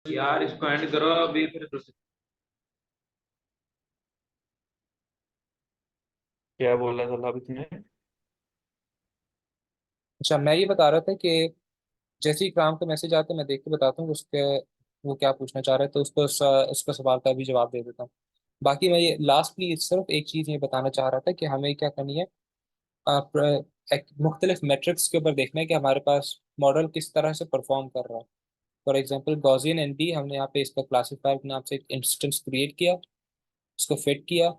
यार इसको एंड करो अभी फिर दूसरी। क्या बोला था अभी तुमने? अच्छा, मैं ये बता रहा था कि जैसे ही काम का मैसेज आता है मैं देख के बताता हूँ उसके वो क्या पूछना चाह रहे हैं, तो उसका सवाल का भी जवाब दे देता हूँ। बाकी मैं ये लास्टली सिर्फ एक चीज़ ये बताना चाह रहा था कि हमें क्या करनी है। आप एक मुख्तलिफ मेट्रिक्स के ऊपर देखना है कि हमारे पास मॉडल किस तरह से परफॉर्म कर रहा है। For example Gaussian N B, हमने यहाँ पे इसका क्लासीफायर के नाम से एक इंस्टेंस क्रिएट किया, उसको फिट किया,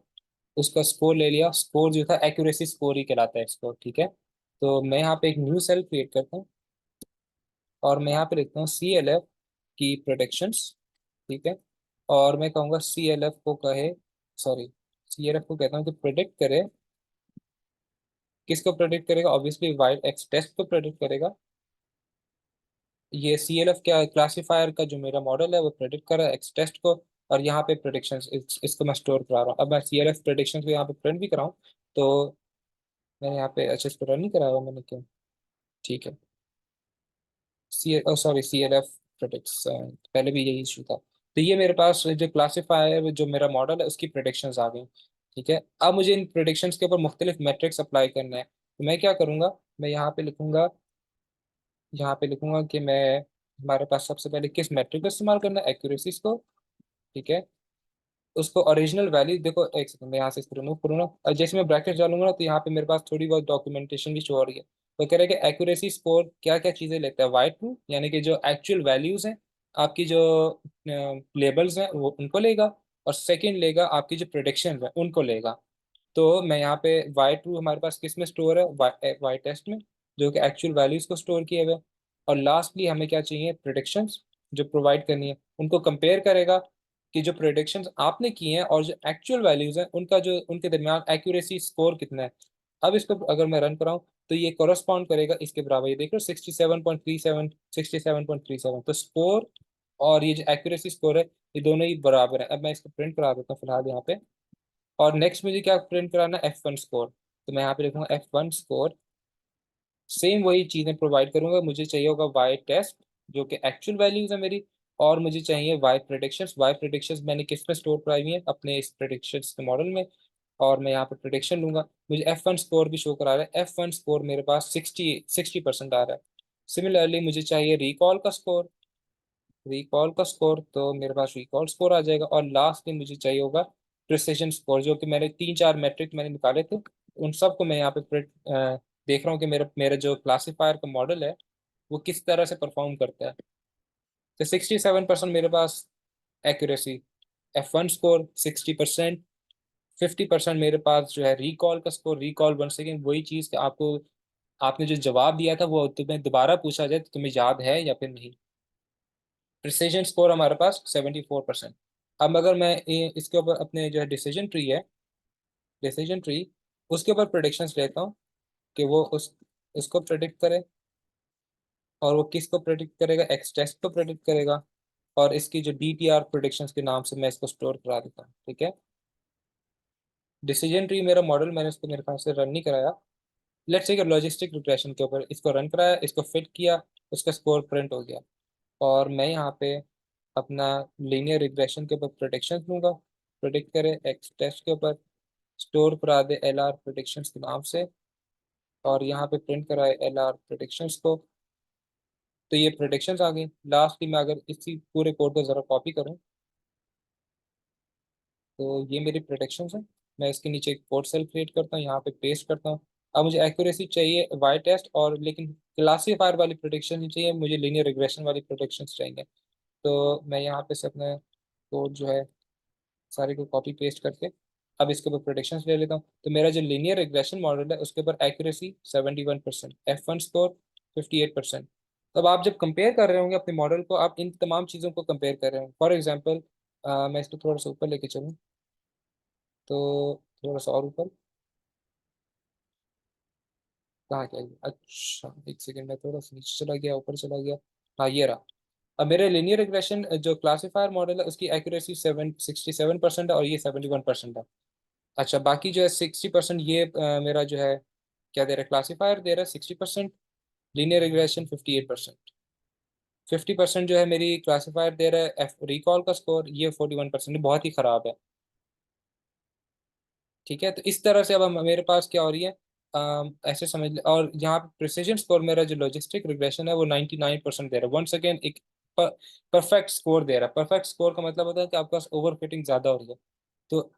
उसका स्कोर ले लिया। स्कोर जो था एक्यूरेसी स्कोर ही कहलाता है इसको, ठीक है। तो मैं यहाँ पे एक न्यू सेल क्रिएट करता हूँ और मैं यहाँ पे लिखता हूँ सी एल एफ की प्रोडक्शंस, ठीक है। और मैं कहूँगा सी एल एफ को कहे, सॉरी, सी एल एफ को कहता हूँ कि प्रोडिक्ट करे। किसको प्रोडिक्ट करेगा? ऑब्वियसली वाइल्ड एक्स टेस्ट को प्रोडिक्ट करेगा। ये सी एल एफ क्या क्लासीफायर का जो मेरा मॉडल है वो प्रोडिक्ट कर रहा है एक्स टेस्ट को। और यहाँ पे प्रोडिक्शंस इसको मैं स्टोर करा रहा हूँ। अब मैं सी एल एफ प्रोडिक्शन को यहाँ पे प्रिंट भी कराऊँ तो मैंने यहाँ पे अच्छा इसको रन नहीं कराया हुआ मैंने, क्यों? ठीक है। सॉरी, सी एल एफ प्रोडिक्ट्स, पहले भी यही इशू था। तो ये मेरे पास जो क्लासीफायर जो मेरा मॉडल है उसकी प्रोडिक्शंस आ गई, ठीक है। अब मुझे इन प्रोडिक्शंस के ऊपर मुख्तलिफ मेट्रिक्स अप्लाई करना है, तो मैं क्या करूँगा, मैं यहाँ पे लिखूंगा कि मैं हमारे पास सबसे पहले किस मेट्रिक का इस्तेमाल करना है, एक्यूरेसी को, ठीक है। उसको ओरिजिनल वैल्यू देखो, एक सेकंड मैं यहाँ से इसको रिमूव करूंगा और जैसे मैं ब्रैकेट डालूंगा ना तो यहाँ पे मेरे पास थोड़ी बहुत डॉक्यूमेंटेशन भी शो हो रही है। तो कह रहे हैं कि एक्यूरेसी स्कोर क्या क्या चीज़ें लेता है, वाई ट्रू यानी कि जो एक्चुअल वैल्यूज हैं, आपकी जो लेबल्स हैं वो उनको लेगा, और सेकंड लेगा आपकी जो प्रोडिक्शन है उनको लेगा। तो मैं यहाँ पे वाई ट्रू हमारे पास किस में स्टोर है, वाई टेस्ट में, जो कि एक्चुअल वैल्यूज को स्टोर किए हुए हैं। और लास्टली हमें क्या चाहिए, प्रोडिक्शंस जो प्रोवाइड करनी है उनको कंपेयर करेगा कि जो प्रोडिक्शंस आपने किए हैं और जो एक्चुअल वैल्यूज हैं उनका जो उनके दरमियान एक्यूरेसी स्कोर कितना है। अब इसको अगर मैं रन कराऊं तो ये कोरस्पॉन्ड करेगा इसके बराबर, ये देख लो 67.37, 67.37। तो स्कोर और ये जो एक्यूरेसी स्कोर है ये दोनों ही बराबर है। अब मैं इसको प्रिंट करा देता हूँ फिलहाल यहाँ पे। और नेक्स्ट मुझे क्या प्रिंट कराना है, F1 स्कोर। तो मैं यहाँ पे लिखूंगा F1 स्कोर, सेम वही चीज़ें प्रोवाइड करूंगा। मुझे चाहिए होगा वाई टेस्ट जो कि एक्चुअल वैल्यूज है मेरी, और मुझे चाहिए वाई प्रिडिक्शंस। वाई प्रिडिक्शंस मैंने किस में स्टोर कराई हुई है, अपने इस प्रिडिक्शंस के मॉडल में। और मैं यहाँ पे प्रिडिक्शन लूंगा। मुझे F1 स्कोर भी शो करा रहा है, F1 स्कोर मेरे पास 60% आ रहा है। सिमिलरली मुझे चाहिए रिकॉल का स्कोर, रिकॉल का स्कोर तो मेरे पास रिकॉल स्कोर आ जाएगा। और लास्ट में मुझे चाहिए होगा प्रिसिजन स्कोर, जो कि मैंने तीन चार मैट्रिक मैंने निकाले थे, उन सबको मैं यहाँ पे देख रहा हूँ कि मेरा मेरा जो क्लासीफायर का मॉडल है वो किस तरह से परफॉर्म करता है। तो 67% मेरे पास एक्यूरेसी, F1 स्कोर 60%, 50% मेरे पास जो है रिकॉल का स्कोर। रिकॉल वन सेकेंड वही चीज़ कि आपको आपने जो जवाब दिया था वो तुम्हें दोबारा पूछा जाए तो तुम्हें याद है या फिर नहीं। प्रिसीजन स्कोर हमारे पास 74%। अब अगर मैं इसके ऊपर अपने जो है डिसीजन ट्री है, डिसीजन ट्री, उसके ऊपर प्रोडिक्शंस लेता हूँ कि वो उस उसको प्रेडिक्ट करे। और वो किसको प्रेडिक्ट करेगा, एक्स टेस्ट को प्रेडिक्ट करेगा। और इसकी जो डी टी आर प्रोडिक्शंस के नाम से मैं इसको स्टोर करा देता हूँ, ठीक है। डिसीजन ट्री मेरा मॉडल, मैंने उसको मेरे पास से रन नहीं कराया। लेट्स से लॉजिस्टिक रिग्रेशन के ऊपर इसको रन कराया, इसको फिट किया, उसका स्कोर प्रिंट हो गया। और मैं यहाँ पे अपना लीनियर रिग्रेशन के ऊपर प्रोडिक्शन दूंगा, प्रोडिक्ट करे एक्स टेस्ट के ऊपर, स्टोर करा दे एल आर प्रोडिक्शंस के नाम से, और यहाँ पे प्रिंट कराए एल आर प्रोडिक्शंस को। तो ये प्रोडिक्शंस आ गई। लास्ट में अगर इसी पूरे कोड को ज़रा कॉपी करूँ तो ये मेरी प्रोडिक्शंस है। मैं इसके नीचे एक कोड सेल क्रिएट करता हूँ, यहाँ पे पेस्ट करता हूँ। अब मुझे एक्यूरेसी चाहिए वाई टेस्ट, और लेकिन क्लासीफायर वाली प्रोडिक्शन नहीं चाहिए, मुझे लीनियर रिग्रेशन वाली प्रोडिक्शंस चाहिए। तो मैं यहाँ पे से अपने कोड जो है सारे को कॉपी पेस्ट करके अब इसके ऊपर प्रोडिक्शंस ले लेता हूँ। तो मेरा जो लीनियर रिग्रेशन मॉडल है उसके ऊपर एक्यूरेसी 71%, F1 स्कोर 58%। तब आप जब कंपेयर कर रहे होंगे अपने मॉडल को, आप इन तमाम चीज़ों को कंपेयर कर रहे होंगे। फॉर एग्जांपल मैं इसको थोड़ा सा ऊपर लेके चलूँ तो थोड़ा सा और ऊपर, कहाँ क्या है? अच्छा एक सेकंड, में थोड़ा सा नीचे चला गया, ऊपर चला गया। हाँ ये रहा। अब मेरे लीनियर रिग्रेशन जो क्लासीफायर मॉडल है उसकी एक्यूरेसी 67% है और ये 71% है। अच्छा बाकी जो है 60% ये मेरा जो है क्या दे रहा है, क्लासीफायर दे रहा है 60%, लीनियर रिग्रेशन 58%। 50% जो है मेरी क्लासीफायर दे रहा है एफ रिकॉल का स्कोर, ये 41% बहुत ही ख़राब है। ठीक है, तो इस तरह से अब मेरे पास क्या हो रही है, ऐसे समझ ले। और यहाँ पे प्रिसीजन स्कोर मेरा जो लॉजिस्टिक रिग्रेशन है वो 99% दे रहा है। वंस अगेन एक परफेक्ट स्कोर दे रहा है। परफेक्ट स्कोर का मतलब होता है कि आपके पास ओवर फिटिंग ज़्यादा हो रही है। तो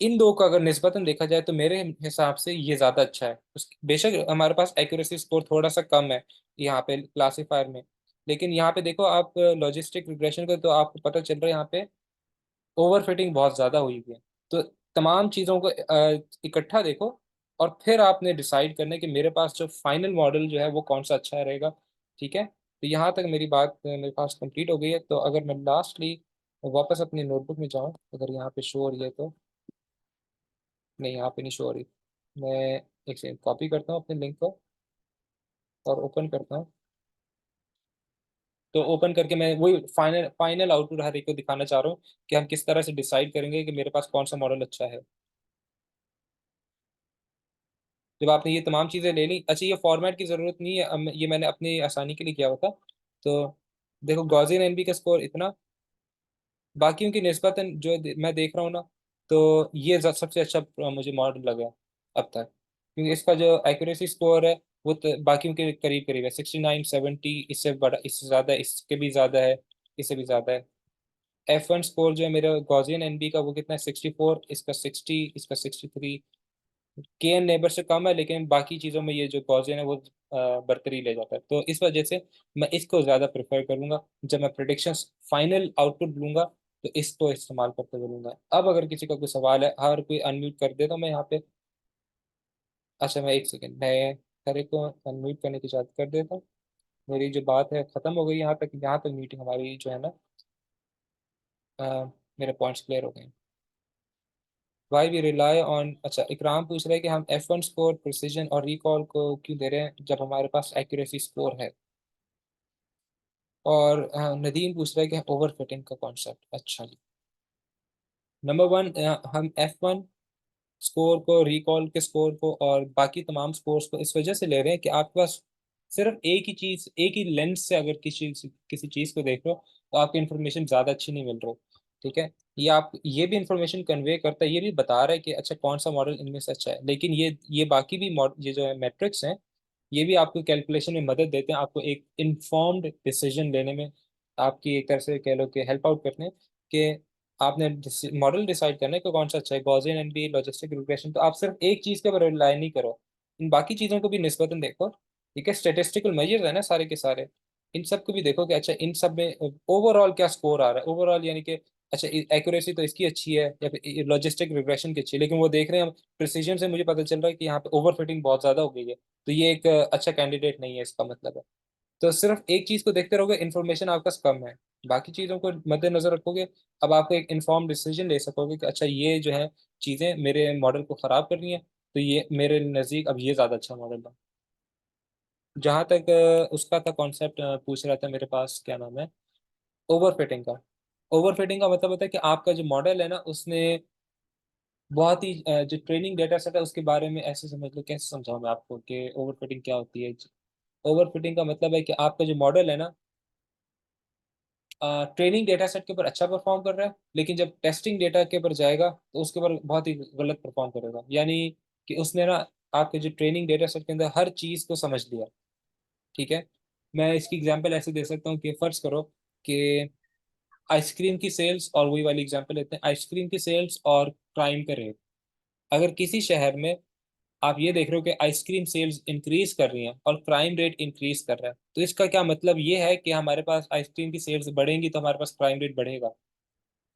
इन दो का अगर निस्बतन देखा जाए तो मेरे हिसाब से ये ज़्यादा अच्छा है। बेशक हमारे पास एक्यूरेसी स्कोर थोड़ा सा कम है यहाँ पे क्लासीफायर में, लेकिन यहाँ पे देखो आप लॉजिस्टिक रिग्रेशन को, तो आपको पता चल रहा है यहाँ पे ओवर फिटिंग बहुत ज़्यादा हुई हुई है। तो तमाम चीज़ों को इकट्ठा देखो और फिर आपने डिसाइड करना है कि मेरे पास जो फाइनल मॉडल जो है वो कौन सा अच्छा रहेगा। ठीक है, तो यहाँ तक मेरी बात मेरे पास कंप्लीट हो गई है। तो अगर मैं लास्टली वापस अपनी नोटबुक में जाऊँ, अगर यहाँ पे शो हो रही है तो, नहीं यहाँ पे नहीं शो हो रही। मैं एक सेकंड कॉपी करता हूँ अपने लिंक को और ओपन करता हूँ। तो ओपन करके मैं वही फाइनल फाइनल आउटपुट हर एक को दिखाना चाह रहा हूँ कि हम किस तरह से डिसाइड करेंगे कि मेरे पास कौन सा मॉडल अच्छा है। जब आपने ये तमाम चीज़ें ले ली, अच्छा ये फॉर्मेट की ज़रूरत नहीं है, ये मैंने अपनी आसानी के लिए किया हुआ था। तो देखो गॉसियन एनबी का स्कोर इतना, बाकियों की निस्बतन जो मैं देख रहा हूँ ना, तो ये सबसे अच्छा मुझे मॉडल लगा अब तक, क्योंकि इसका जो एक्यूरेसी स्कोर है वो तो बाकियों के करीब करीब है 69 70, इससे बड़ा, इससे ज़्यादा, इसके भी ज़्यादा है, इससे भी ज़्यादा है। F1 स्कोर जो है मेरा गॉसियन एनबी का वो कितना है 64, इसका 60, इसका 63। के एन नेबर से कम है, लेकिन बाकी चीज़ों में ये जो गॉसियन है वो बरतरी ले जाता है। तो इस वजह से मैं इसको ज़्यादा प्रेफर करूंगा। जब मैं प्रिडिक्शंस फाइनल आउटपुट लूंगा तो इसको इस्तेमाल करते हुए लूंगा। अब अगर किसी का कोई सवाल है, हर कोई अनम्यूट कर देता हूँ मैं यहाँ पे। अच्छा मैं एक सेकेंड, मैं हर एक को अनम्यूट करने की इजाज़त कर देता हूँ। मेरी जो बात है ख़त्म हो गई यहाँ तक मीटिंग हमारी जो है ना, अ, मेरे पॉइंट्स क्लियर हो गए। वाई वी रिलाई ऑन, अच्छा इकराम पूछ रहे हैं कि हम F1 स्कोर, प्रिसीजन और रिकॉल को क्यों दे रहे हैं जब हमारे पास एक्यूरेसी स्कोर है। और नदीम पूछ रहे हैं कि ओवर फिटिंग का कॉन्सेप्ट। अच्छा जी, नंबर वन, हम F1 स्कोर को, रिकॉल के स्कोर को और बाकी तमाम स्कोर्स को इस वजह से ले रहे हैं कि आपके पास सिर्फ एक ही चीज, एक ही लेंस से अगर किसी चीज को देख रहे हो तो आपको इन्फॉर्मेशन ज्यादा अच्छी नहीं मिल रही। ठीक है, ये आप ये भी इंफॉर्मेशन कन्वे करता है, ये भी बता रहा है कि अच्छा कौन सा मॉडल इनमें से अच्छा है। लेकिन ये बाकी भी मॉडल, ये जो है मेट्रिक्स हैं, ये भी आपको कैलकुलेशन में मदद देते हैं, आपको एक इन्फॉर्म्ड डिसीजन लेने में, आपकी एक तरह से कह लो कि हेल्प आउट करते हैं कि आपने मॉडल डिसाइड करना है कि कौन सा अच्छा है, गॉसियन एनबी, लॉजिस्टिक रिग्रेशन। तो आप सिर्फ एक चीज के ऊपर रिलाई नहीं करो, इन बाकी चीजों को भी निस्बतन देखो। ठीक है, स्टेटिस्टिकल मेजर्स है ना सारे के सारे, इन सब को भी देखो कि अच्छा इन सब में ओवरऑल क्या स्कोर आ रहा है। ओवरऑल यानी कि अच्छा एक्यूरेसी तो इसकी अच्छी है या फिर लॉजिस्टिक रिग्रेशन की अच्छी है, लेकिन वो देख रहे हैं हम प्रिसीजन से, मुझे पता चल रहा है कि यहाँ पे ओवर फिटिंग बहुत ज्यादा हो गई है, तो ये एक अच्छा कैंडिडेट नहीं है, इसका मतलब है। तो सिर्फ एक चीज को देखते रहोगे, इन्फॉर्मेशन आपका कम है, बाकी चीजों को मद्देनजर रखोगे, अब आपको एक इन्फॉर्म डिसीजन ले सकोगे कि अच्छा ये जो है चीजें मेरे मॉडल को खराब कर रही हैं, तो ये मेरे नज़दीक अब ये ज्यादा अच्छा मॉडल है। जहां तक उसका था कॉन्सेप्ट, पूछ रहा था मेरे पास, क्या नाम है, ओवरफिटिंग का। ओवरफिटिंग का मतलब होता है कि आपका जो मॉडल है ना, उसने बहुत ही जो ट्रेनिंग डेटा सेट है उसके बारे में, ऐसे समझ लो, कैसे समझाऊं मैं आपको कि ओवरफिटिंग क्या होती है। ओवरफिटिंग का मतलब है कि आपका जो मॉडल है ना, ट्रेनिंग डेटा सेट के ऊपर अच्छा परफॉर्म कर रहा है, लेकिन जब टेस्टिंग डेटा के ऊपर जाएगा तो उसके ऊपर बहुत ही गलत परफॉर्म करेगा। यानी कि उसने ना आपके जो ट्रेनिंग डेटा सेट के अंदर हर चीज़ को समझ लिया। ठीक है, मैं इसकी एग्जांपल ऐसे दे सकता हूँ कि फर्ज करो कि आइसक्रीम की सेल्स, और वही वाली एग्जांपल लेते हैं, आइसक्रीम की सेल्स और क्राइम का रेट। अगर किसी शहर में आप ये देख रहे हो कि आइसक्रीम सेल्स इंक्रीज कर रही हैं और क्राइम रेट इंक्रीज कर रहा है, तो इसका क्या मतलब ये है कि हमारे पास आइसक्रीम की सेल्स बढ़ेंगी तो हमारे पास क्राइम रेट बढ़ेगा?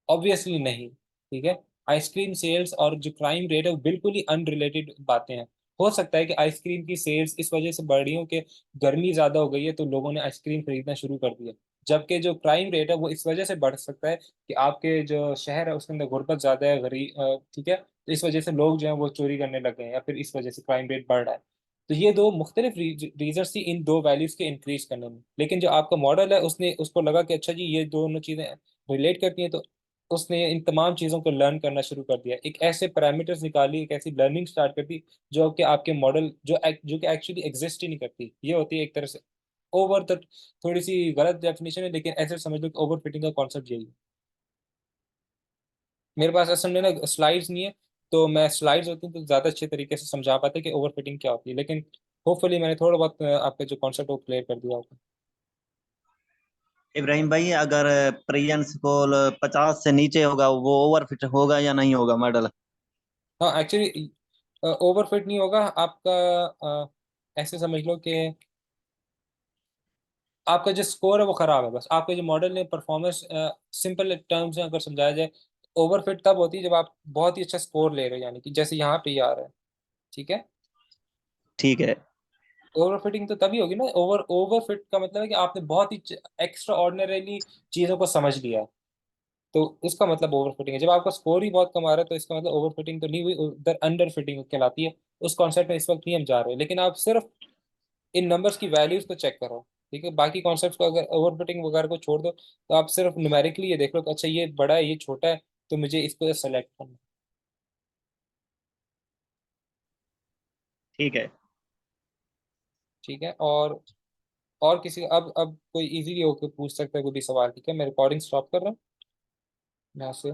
ऑब्वियसली नहीं। ठीक है, आइसक्रीम सेल्स और जो क्राइम रेट है वो बिल्कुल ही अनरिलेटेड बातें हैं। हो सकता है कि आइसक्रीम की सेल्स इस वजह से बढ़ रही हो कि गर्मी ज्यादा हो गई है तो लोगों ने आइसक्रीम खरीदना शुरू कर दिया, जबकि जो क्राइम रेट है वो इस वजह से बढ़ सकता है कि आपके जो शहर है उसके अंदर गुर्बत ज्यादा है, गरीब, ठीक है, तो इस वजह से लोग जो है वो चोरी करने लग गए हैं, या फिर इस वजह से क्राइम रेट बढ़ रहा है। तो ये दो मुख्तलिफ रीजन थी इन दो वैल्यूज के इंक्रीज करने में, लेकिन जो आपका मॉडल है उसने उसको लगा कि अच्छा जी ये दोनों चीजें रिलेट करती हैं, तो उसने इन तमाम चीज़ों को लर्न करना शुरू कर दिया, एक ऐसे पैरामीटर्स निकाली, एक ऐसी लर्निंग स्टार्ट कर दी जो कि आपके मॉडल जो कि एक्चुअली एग्जिस्ट ही नहीं करती, ये होती है एक तरह से ओवर द, थोड़ी सी गलत डेफिनेशन है, लेकिन ऐसे समझ लो कि ओवर फिटिंग का कॉन्सेप्ट यही है। मेरे पास असल में ना स्लाइड्स नहीं है, तो मैं स्लाइड्स होती तो ज्यादा अच्छे तरीके से समझा पाते कि ओवर फिटिंग क्या होती है, लेकिन होपफुली मैंने थोड़ा बहुत आपका जो कॉन्सेप्ट वो क्लियर कर दिया होगा। इब्राहिम भाई, अगर प्रियन स्कोर 50 से नीचे होगा वो ओवरफिट होगा या नहीं होगा मॉडल? हाँ एक्चुअली ओवरफिट नहीं होगा आपका। ऐसे समझ लो कि आपका जो स्कोर है वो खराब है, बस आपके जो मॉडल ने परफॉर्मेंस, सिंपल टर्म्स में अगर समझाया जाए, ओवरफिट तब होती है जब आप बहुत ही अच्छा स्कोर ले रहे हो, यानी कि जैसे यहाँ पे ही आ रहा है। ठीक है। ठीक है। ओवरफिटिंग तो तभी होगी ना, ओवरफिट का मतलब है कि आपने बहुत ही एक्स्ट्रा ऑर्डिनरीली चीजों को समझ लिया है, तो इसका मतलब ओवरफिटिंग है। जब आपका स्कोर ही बहुत कम आ रहा है तो इसका मतलब ओवरफिटिंग तो नहीं हुई, उधर अंडर फिटिंग कहलाती है। उस कॉन्सेप्ट में इस वक्त नहीं हम जा रहे, लेकिन आप सिर्फ इन नंबर्स की वैल्यूज को चेक करो। ठीक है, बाकी कॉन्सेप्ट्स को अगर ओवरफिटिंग वगैरह को छोड़ दो, तो आप सिर्फ न्यूमेरिकली ये देख लो कि अच्छा ये बड़ा है ये छोटा है, तो मुझे इसको सेलेक्ट करना है। ठीक है। ठीक है। और किसी अब कोई इजीली होकर पूछ सकता है कोई भी सवाल। ठीक है, मैं रिकॉर्डिंग स्टॉप कर रहा हूँ यहाँ से।